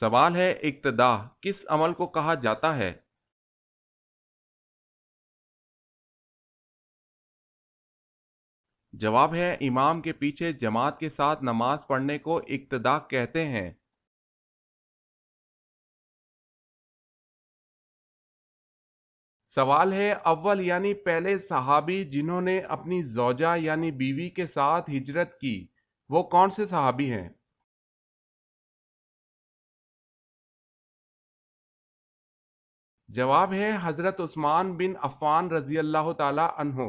سوال ہے اقتدا کس عمل کو کہا جاتا ہے؟ جواب ہے امام کے پیچھے جماعت کے ساتھ نماز پڑھنے کو اقتدا کہتے ہیں۔ سوال ہے اول یعنی پہلے صحابی جنہوں نے اپنی زوجہ یعنی بیوی کے ساتھ ہجرت کی وہ کون سے صحابی ہیں؟ جواب ہے حضرت عثمان بن عفان رضی اللہ تعالی عنہ۔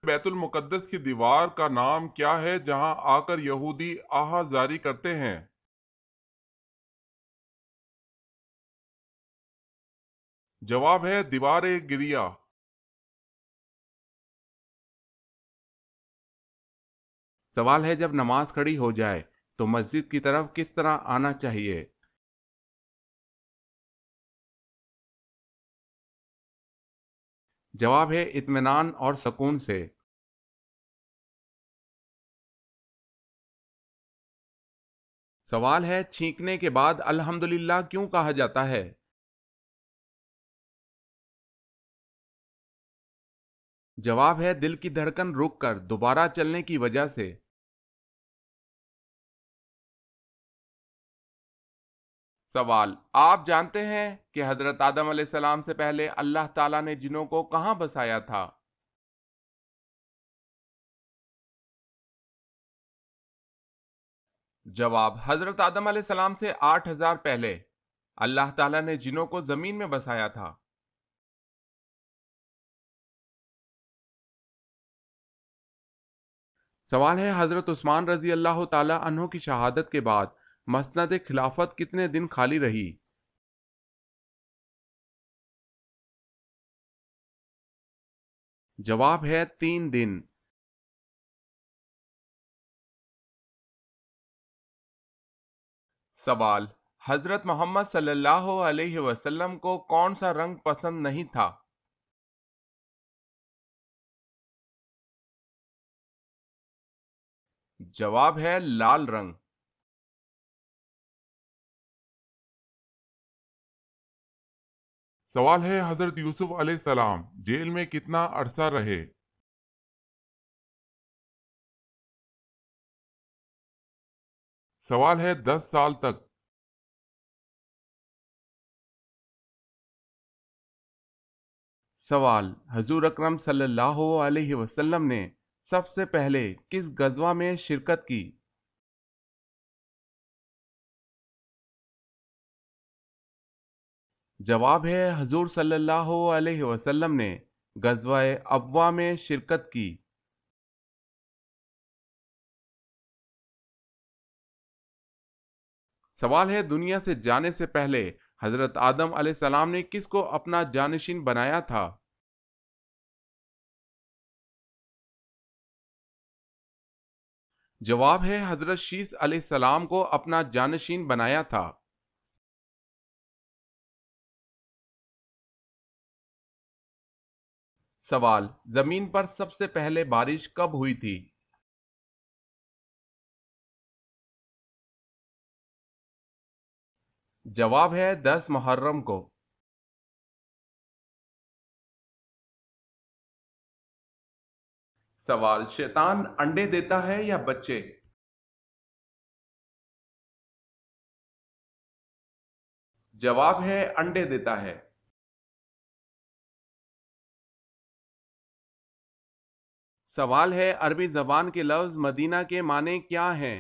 بیت المقدس کی دیوار کا نام کیا ہے جہاں آ کر یہودی آہا زاری کرتے ہیں؟ جواب ہے دیوار گریا۔ سوال ہے جب نماز کھڑی ہو جائے تو مسجد کی طرف کس طرح آنا چاہیے؟ جواب ہے اطمینان اور سکون سے۔ سوال ہے چھینکنے کے بعد الحمدللہ کیوں کہا جاتا ہے؟ جواب ہے دل کی دھڑکن رک کر دوبارہ چلنے کی وجہ سے۔ سوال آپ جانتے ہیں کہ حضرت آدم علیہ السلام سے پہلے اللہ تعالیٰ نے جنوں کو کہاں بسایا تھا؟ جواب حضرت آدم علیہ السلام سے 8000 پہلے اللہ تعالیٰ نے جنوں کو زمین میں بسایا تھا۔ سوال ہے حضرت عثمان رضی اللہ تعالی عنہ کی شہادت کے بعد مسند خلافت کتنے دن خالی رہی؟ جواب ہے 3 دن۔ سوال حضرت محمد صلی اللہ علیہ وسلم کو کون سا رنگ پسند نہیں تھا؟ جواب ہے لال رنگ۔ سوال ہے حضرت یوسف علیہ السلام جیل میں کتنا عرصہ رہے؟ سوال ہے 10 سال تک۔ سوال حضور اکرم صلی اللہ علیہ وسلم نے سب سے پہلے کس غزوہ میں شرکت کی؟ جواب ہے حضور صلی اللہ علیہ وسلم نے غزوہ ابوا میں شرکت کی۔ سوال ہے دنیا سے جانے سے پہلے حضرت آدم علیہ السلام نے کس کو اپنا جانشین بنایا تھا؟ جواب ہے حضرت شیس علیہ السلام کو اپنا جانشین بنایا تھا۔ سوال زمین پر سب سے پہلے بارش کب ہوئی تھی؟ جواب ہے 10 محرم کو۔ سوال شیطان انڈے دیتا ہے یا بچے؟ جواب ہے انڈے دیتا ہے۔ سوال ہے عربی زبان کے لفظ مدینہ کے معنی کیا ہیں؟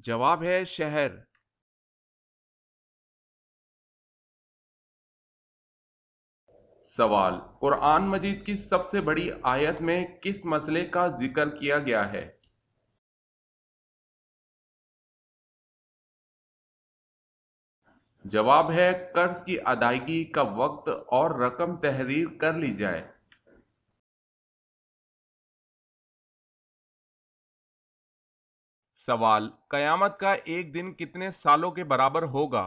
جواب ہے شہر۔ سوال قرآن مجید کی سب سے بڑی آیت میں کس مسئلے کا ذکر کیا گیا ہے؟ جواب ہے قرض کی ادائیگی کا وقت اور رقم تحریر کر لی جائے۔ سوال قیامت کا ایک دن کتنے سالوں کے برابر ہوگا؟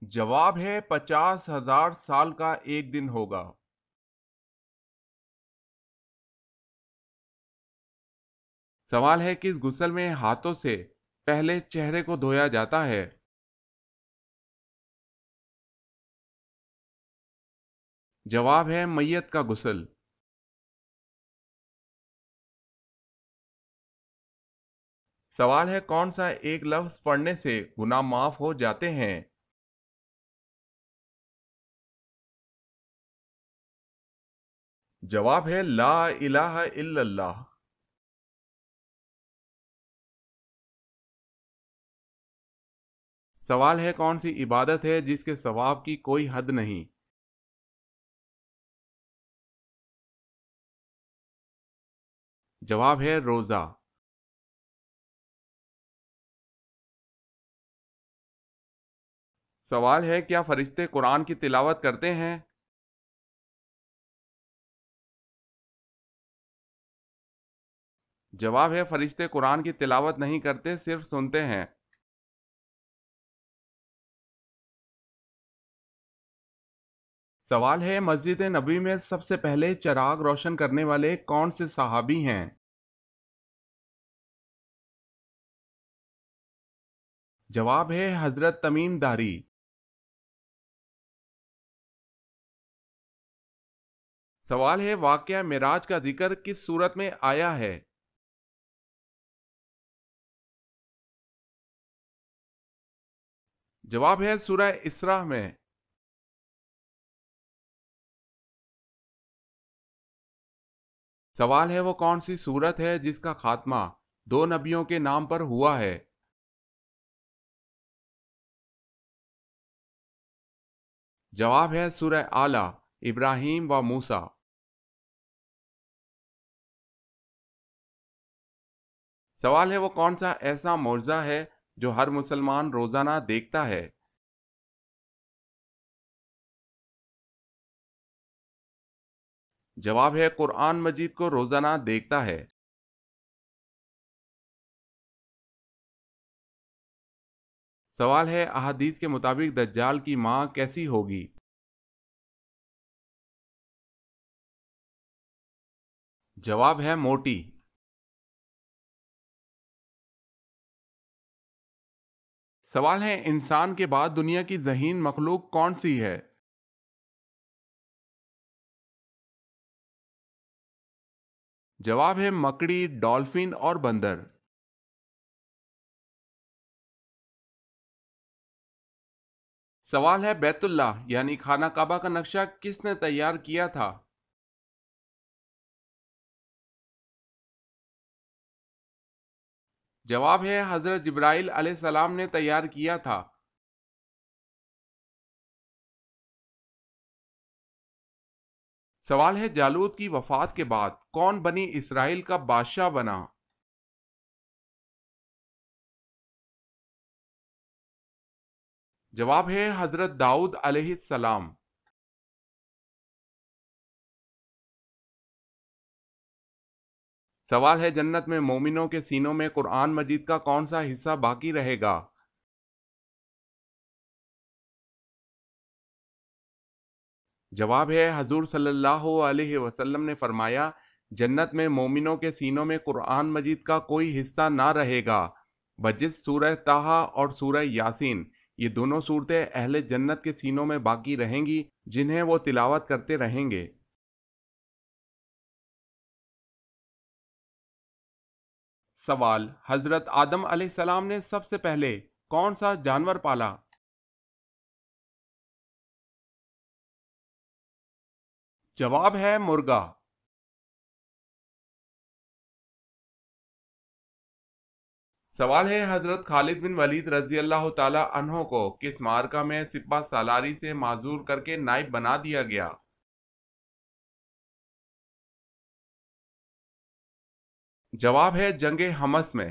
جواب ہے 50,000 سال کا ایک دن ہوگا۔ سوال ہے کس غسل میں ہاتھوں سے پہلے چہرے کو دھویا جاتا ہے؟ جواب ہے میت کا غسل۔ سوال ہے کون سا ایک لفظ پڑھنے سے گناہ معاف ہو جاتے ہیں؟ جواب ہے لا الہ الا اللہ۔ سوال ہے کون سی عبادت ہے جس کے ثواب کی کوئی حد نہیں؟ جواب ہے روزہ۔ سوال ہے کیا فرشتے قرآن کی تلاوت کرتے ہیں؟ جواب ہے فرشتے قرآن کی تلاوت نہیں کرتے، صرف سنتے ہیں۔ سوال ہے مسجد نبوی میں سب سے پہلے چراغ روشن کرنے والے کون سے صحابی ہیں؟ جواب ہے حضرت تمیم داری۔ سوال ہے واقعہ معراج کا ذکر کس صورت میں آیا ہے؟ جواب ہے سورہ اسراء میں۔ سوال ہے وہ کون سی سورت ہے جس کا خاتمہ دو نبیوں کے نام پر ہوا ہے؟ جواب ہے سورہ اعلیٰ، ابراہیم و موسیٰ۔ سوال ہے وہ کون سا ایسا معجزہ ہے جو ہر مسلمان روزانہ دیکھتا ہے؟ جواب ہے قرآن مجید کو روزانہ دیکھتا ہے۔ سوال ہے احادیث کے مطابق دجال کی ماں کیسی ہوگی؟ جواب ہے موٹی۔ سوال ہے انسان کے بعد دنیا کی ذہین مخلوق کون سی ہے؟ جواب ہے مکڑی، ڈالفن اور بندر۔ سوال ہے بیت اللہ یعنی خانہ کعبہ کا نقشہ کس نے تیار کیا تھا؟ جواب ہے حضرت جبرائیل علیہ السلام نے تیار کیا تھا۔ سوال ہے جالوت کی وفات کے بعد کون بنی اسرائیل کا بادشاہ بنا؟ جواب ہے حضرت داؤد علیہ السلام۔ سوال ہے جنت میں مومنوں کے سینوں میں قرآن مجید کا کون سا حصہ باقی رہے گا؟ جواب ہے حضور صلی اللہ علیہ وسلم نے فرمایا جنت میں مومنوں کے سینوں میں قرآن مجید کا کوئی حصہ نہ رہے گا بجز سورہ طٰہٰ اور سورہ یاسین۔ یہ دونوں صورتیں اہل جنت کے سینوں میں باقی رہیں گی جنہیں وہ تلاوت کرتے رہیں گے۔ سوال حضرت آدم علیہ السلام نے سب سے پہلے کون سا جانور پالا؟ جواب ہے مرغا۔ سوال ہے حضرت خالد بن ولید رضی اللہ تعالی عنہ کو کس معرکہ میں سپہ سالاری سے معذور کر کے نائب بنا دیا گیا؟ جواب ہے جنگ حمص میں۔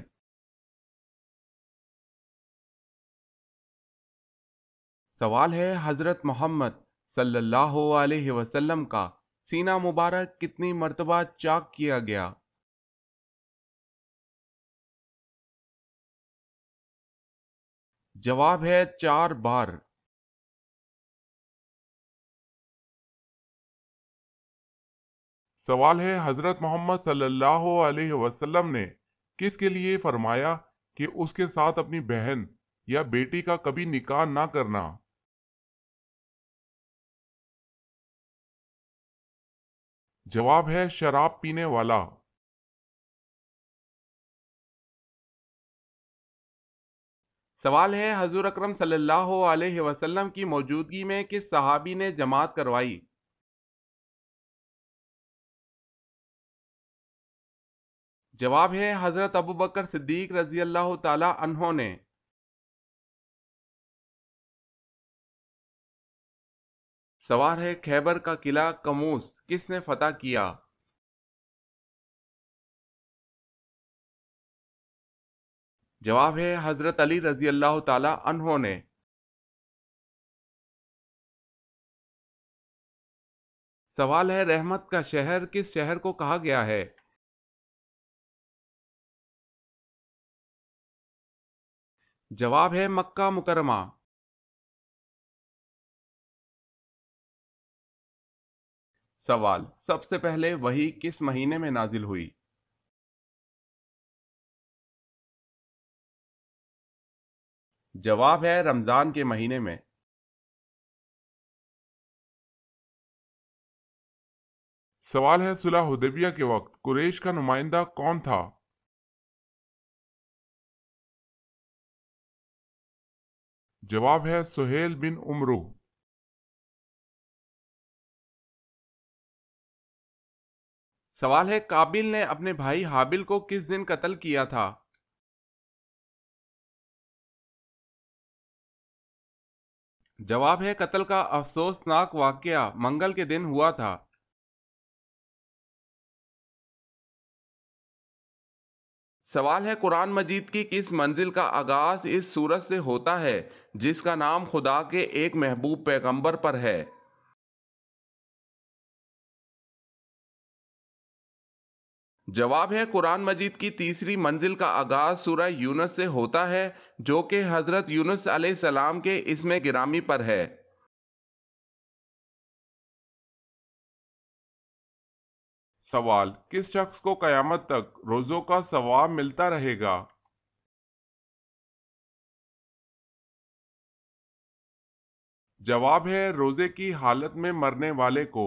سوال ہے حضرت محمد صلی اللہ علیہ وسلم کا سینہ مبارک کتنی مرتبہ چاک کیا گیا؟ جواب ہے 4 بار۔ سوال ہے حضرت محمد صلی اللہ علیہ وسلم نے کس کے لیے فرمایا کہ اس کے ساتھ اپنی بہن یا بیٹی کا کبھی نکاح نہ کرنا؟ جواب ہے شراب پینے والا۔ سوال ہے حضور اکرم صلی اللہ علیہ وسلم کی موجودگی میں کس صحابی نے جماعت کروائی؟ جواب ہے حضرت ابوبکر صدیق رضی اللہ تعالی عنہ نے۔ سوال ہے خیبر کا قلعہ کموس کس نے فتح کیا؟ جواب ہے حضرت علی رضی اللہ تعالی عنہ نے۔ سوال ہے رحمت کا شہر کس شہر کو کہا گیا ہے؟ جواب ہے مکہ مکرمہ۔ سوال سب سے پہلے وحی کس مہینے میں نازل ہوئی؟ جواب ہے رمضان کے مہینے میں۔ سوال ہے صلح حدیبیہ کے وقت قریش کا نمائندہ کون تھا؟ جواب ہے سہیل بن عمرو۔ سوال ہے قابل نے اپنے بھائی حابل کو کس دن قتل کیا تھا؟ جواب ہے قتل کا افسوسناک واقعہ منگل کے دن ہوا تھا۔ سوال ہے قرآن مجید کی کس منزل کا آغاز اس سورت سے ہوتا ہے جس کا نام خدا کے ایک محبوب پیغمبر پر ہے؟ جواب ہے قرآن مجید کی تیسری منزل کا آغاز سورہ یونس سے ہوتا ہے جو کہ حضرت یونس علیہ السلام کے اسم گرامی پر ہے۔ سوال کس شخص کو قیامت تک روزوں کا ثواب ملتا رہے گا؟ جواب ہے روزے کی حالت میں مرنے والے کو۔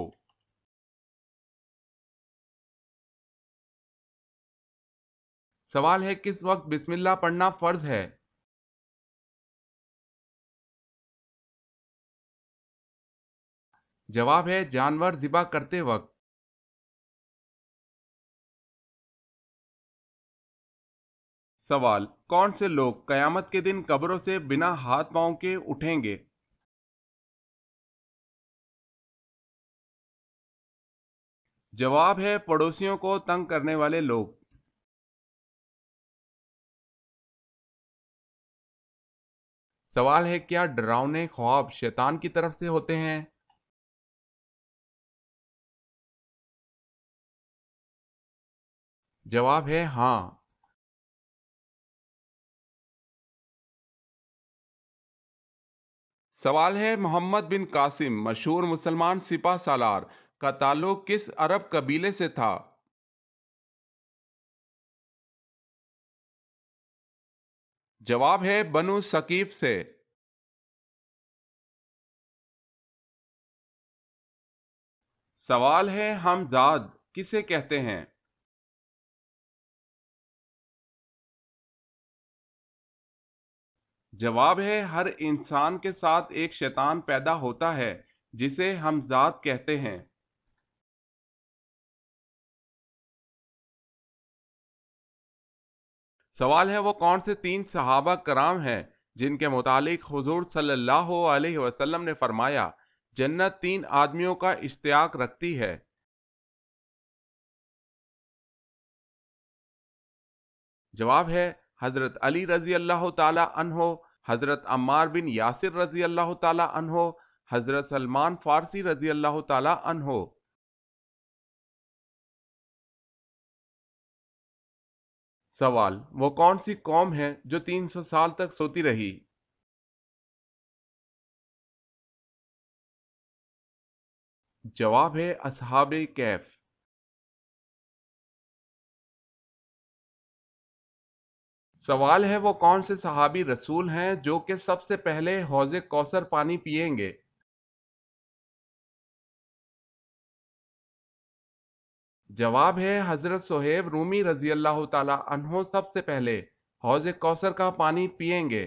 سوال ہے کس وقت بسم اللہ پڑھنا فرض ہے؟ جواب ہے جانور ذبح کرتے وقت۔ سوال کون سے لوگ قیامت کے دن قبروں سے بنا ہاتھ پاؤں کے اٹھیں گے؟ جواب ہے پڑوسیوں کو تنگ کرنے والے لوگ۔ سوال ہے کیا ڈراؤنے خواب شیطان کی طرف سے ہوتے ہیں؟ جواب ہے ہاں۔ سوال ہے محمد بن قاسم مشہور مسلمان سپہ سالار کا تعلق کس عرب قبیلے سے تھا؟ جواب ہے بنو ثقیف سے۔ سوال ہے ہمزاد کسے کہتے ہیں؟ جواب ہے ہر انسان کے ساتھ ایک شیطان پیدا ہوتا ہے جسے ہمزاد کہتے ہیں۔ سوال ہے وہ کون سے تین صحابہ کرام ہیں جن کے متعلق حضور صلی اللہ علیہ وسلم نے فرمایا جنت تین آدمیوں کا اشتیاق رکھتی ہے؟ جواب ہے حضرت علی رضی اللہ تعالی عنہ، حضرت عمار بن یاسر رضی اللہ تعالی عنہ، حضرت سلمان فارسی رضی اللہ تعالی عنہ۔ سوال وہ کون سی قوم ہے جو 300 سال تک سوتی رہی؟ جواب ہے اصحاب کہف۔ سوال ہے وہ کون سے صحابی رسول ہیں جو کہ سب سے پہلے حوض کوثر پانی پئیں گے؟ جواب ہے حضرت صہیب رومی رضی اللہ تعالی عنہ سب سے پہلے حوض کوثر کا پانی پئیں گے۔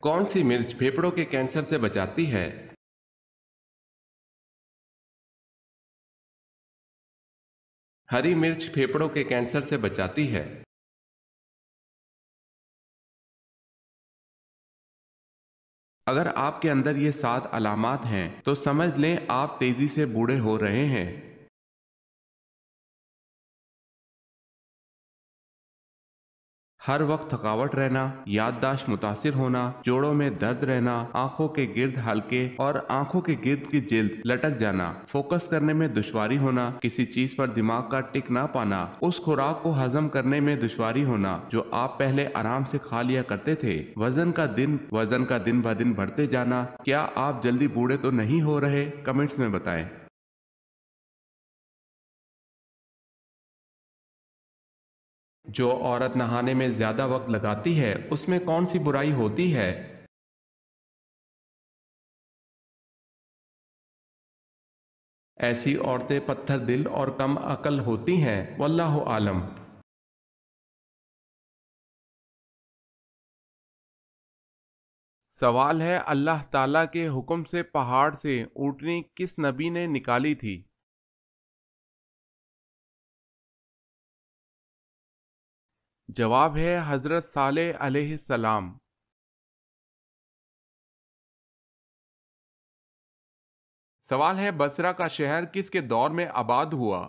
کون سی مرچ پھیپھڑوں کے کینسر سے بچاتی ہے؟ ہری مرچ پھیپھڑوں کے کینسر سے بچاتی ہے۔ اگر آپ کے اندر یہ 7 علامات ہیں تو سمجھ لیں آپ تیزی سے بوڑھے ہو رہے ہیں۔ ہر وقت تھکاوٹ رہنا، یادداشت متاثر ہونا، جوڑوں میں درد رہنا، آنکھوں کے گرد ہلکے اور آنکھوں کے گرد کی جلد لٹک جانا، فوکس کرنے میں دشواری ہونا، کسی چیز پر دماغ کا ٹک نہ پانا، اس خوراک کو ہضم کرنے میں دشواری ہونا جو آپ پہلے آرام سے کھا لیا کرتے تھے، وزن کا دن بہ دن بڑھتے جانا۔ کیا آپ جلدی بوڑھے تو نہیں ہو رہے؟ کمنٹس میں بتائیں۔ جو عورت نہانے میں زیادہ وقت لگاتی ہے اس میں کون سی برائی ہوتی ہے؟ ایسی عورتیں پتھر دل اور کم عقل ہوتی ہیں، واللہ عالم۔ سوال ہے اللہ تعالیٰ کے حکم سے پہاڑ سے اونٹنی کس نبی نے نکالی تھی؟ جواب ہے حضرت صالح علیہ السلام۔ سوال ہے بصرہ کا شہر کس کے دور میں آباد ہوا؟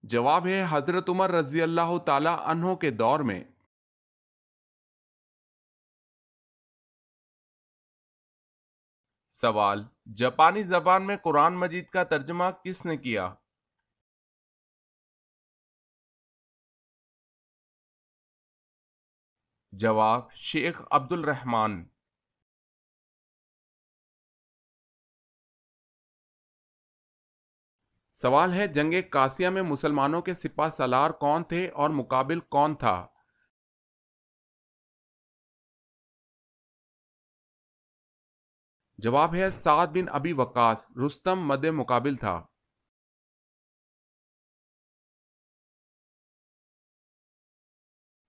جواب ہے حضرت عمر رضی اللہ تعالی عنہ کے دور میں۔ سوال جاپانی زبان میں قرآن مجید کا ترجمہ کس نے کیا؟ جواب شیخ عبد الرحمن۔ سوال ہے جنگ قاسیہ میں مسلمانوں کے سپہ سالار کون تھے اور مقابل کون تھا؟ جواب ہے سعد بن ابی وقاص، رستم مد مقابل تھا۔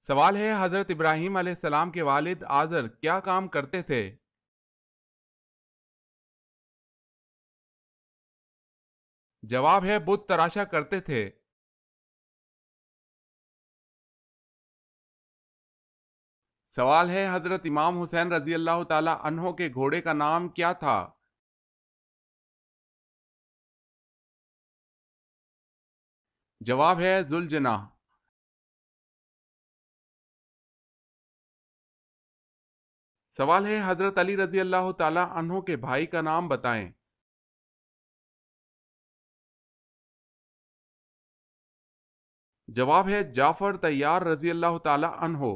سوال ہے حضرت ابراہیم علیہ السلام کے والد آزر کیا کام کرتے تھے؟ جواب ہے بت تراشا کرتے تھے۔ سوال ہے حضرت امام حسین رضی اللہ تعالی عنہ کے گھوڑے کا نام کیا تھا؟ جواب ہے ذوالجناح۔ سوال ہے حضرت علی رضی اللہ تعالی عنہ کے بھائی کا نام بتائیں۔ جواب ہے جعفر طیار رضی اللہ تعالی عنہ۔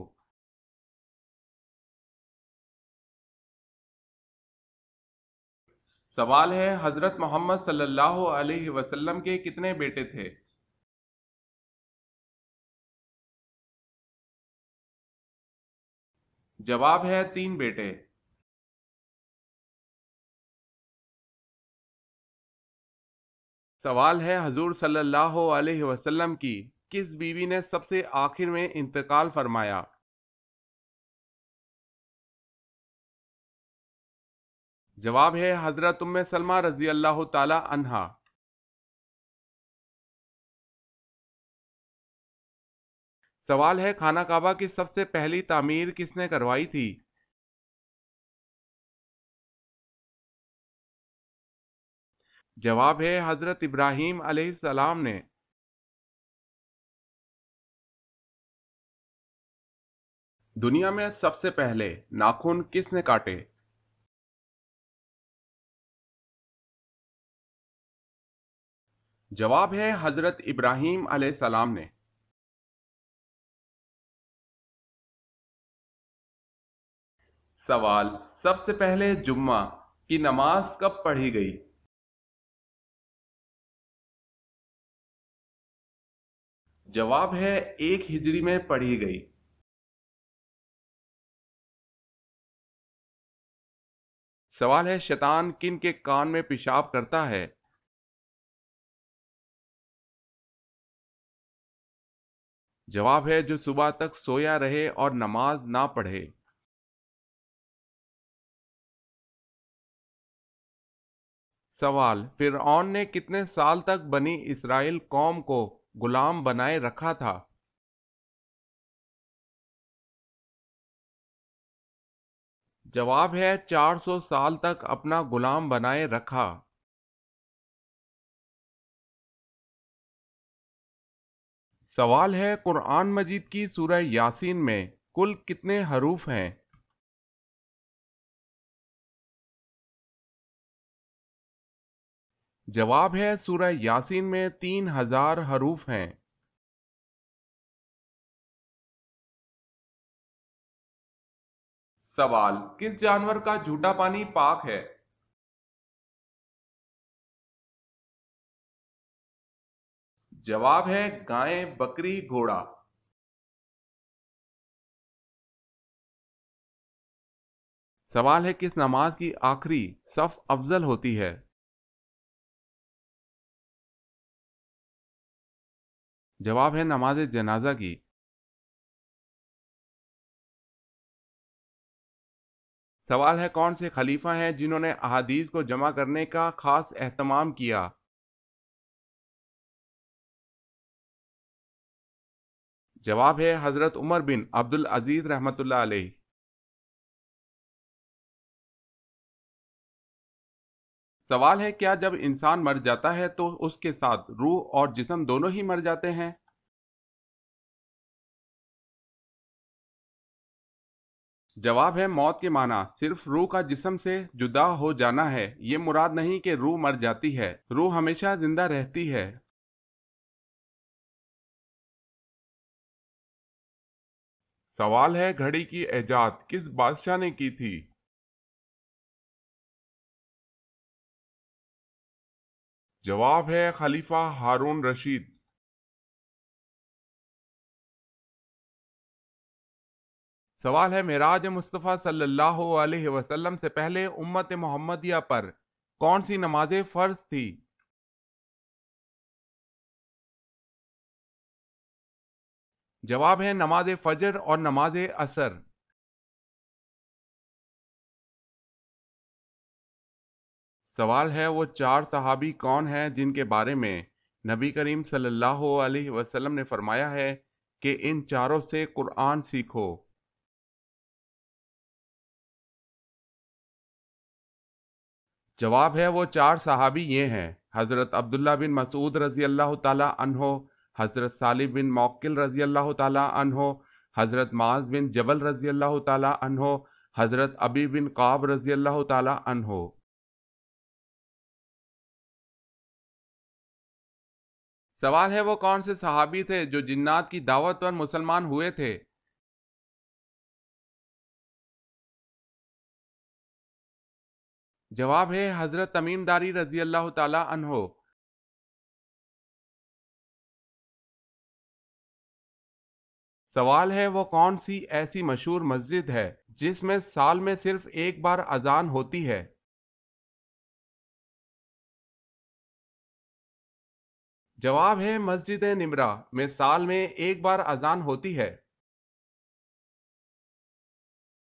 سوال ہے حضرت محمد صلی اللہ علیہ وسلم کے کتنے بیٹے تھے؟ جواب ہے 3 بیٹے۔ سوال ہے حضور صلی اللہ علیہ وسلم کی کس بیوی نے سب سے آخر میں انتقال فرمایا؟ جواب ہے حضرت ام سلمہ رضی اللہ تعالی عنہا۔ سوال ہے خانہ کعبہ کی سب سے پہلی تعمیر کس نے کروائی تھی؟ جواب ہے حضرت ابراہیم علیہ السلام نے۔ دنیا میں سب سے پہلے ناخن کس نے کاٹے؟ جواب ہے حضرت ابراہیم علیہ السلام نے۔ سوال سب سے پہلے جمعہ کی نماز کب پڑھی گئی؟ جواب ہے 1 ہجری میں پڑھی گئی۔ سوال ہے شیطان کن کے کان میں پیشاب کرتا ہے؟ جواب ہے جو صبح تک سویا رہے اور نماز نہ پڑھے۔ سوال فرعون نے کتنے سال تک بنی اسرائیل قوم کو غلام بنائے رکھا تھا؟ جواب ہے 400 سال تک اپنا غلام بنائے رکھا۔ سوال ہے قرآن مجید کی سورہ یاسین میں کل کتنے حروف ہیں؟ جواب ہے سورہ یاسین میں 3000 حروف ہیں۔ سوال کس جانور کا جھوٹا پانی پاک ہے؟ جواب ہے گائے، بکری، گھوڑا۔ سوال ہے کس نماز کی آخری صف افضل ہوتی ہے؟ جواب ہے نماز جنازہ کی۔ سوال ہے کون سے خلیفہ ہیں جنہوں نے احادیث کو جمع کرنے کا خاص اہتمام کیا؟ جواب ہے حضرت عمر بن عبد العزیز رحمۃ اللہ علیہ۔ سوال ہے کیا جب انسان مر جاتا ہے تو اس کے ساتھ روح اور جسم دونوں ہی مر جاتے ہیں؟ جواب ہے موت کے معنی صرف روح کا جسم سے جدا ہو جانا ہے، یہ مراد نہیں کہ روح مر جاتی ہے، روح ہمیشہ زندہ رہتی ہے۔ سوال ہے گھڑی کی ایجاد کس بادشاہ نے کی تھی؟ جواب ہے خلیفہ ہارون رشید۔ سوال ہے معراج مصطفیٰ صلی اللہ علیہ وسلم سے پہلے امت محمدیہ پر کون سی نمازیں فرض تھی؟ جواب ہے نماز فجر اور نماز عصر۔ سوال ہے وہ 4 صحابی کون ہیں جن کے بارے میں نبی کریم صلی اللہ علیہ وسلم نے فرمایا ہے کہ ان چاروں سے قرآن سیکھو؟ جواب ہے وہ 4 صحابی یہ ہیں حضرت عبداللہ بن مسعود رضی اللہ تعالی عنہ، حضرت صالح بن موکل رضی اللہ تعالی عنہ، حضرت معاذ بن جبل رضی اللہ تعالی عنہ، حضرت ابی بن قعب رضی اللہ تعالی عنہ۔ سوال ہے وہ کون سے صحابی تھے جو جنات کی دعوت پر مسلمان ہوئے تھے؟ جواب ہے حضرت تمیم داری رضی اللہ تعالی عنہ۔ سوال ہے وہ کون سی ایسی مشہور مسجد ہے جس میں سال میں صرف ایک بار اذان ہوتی ہے؟ جواب ہے مسجد نمرہ میں سال میں ایک بار اذان ہوتی ہے۔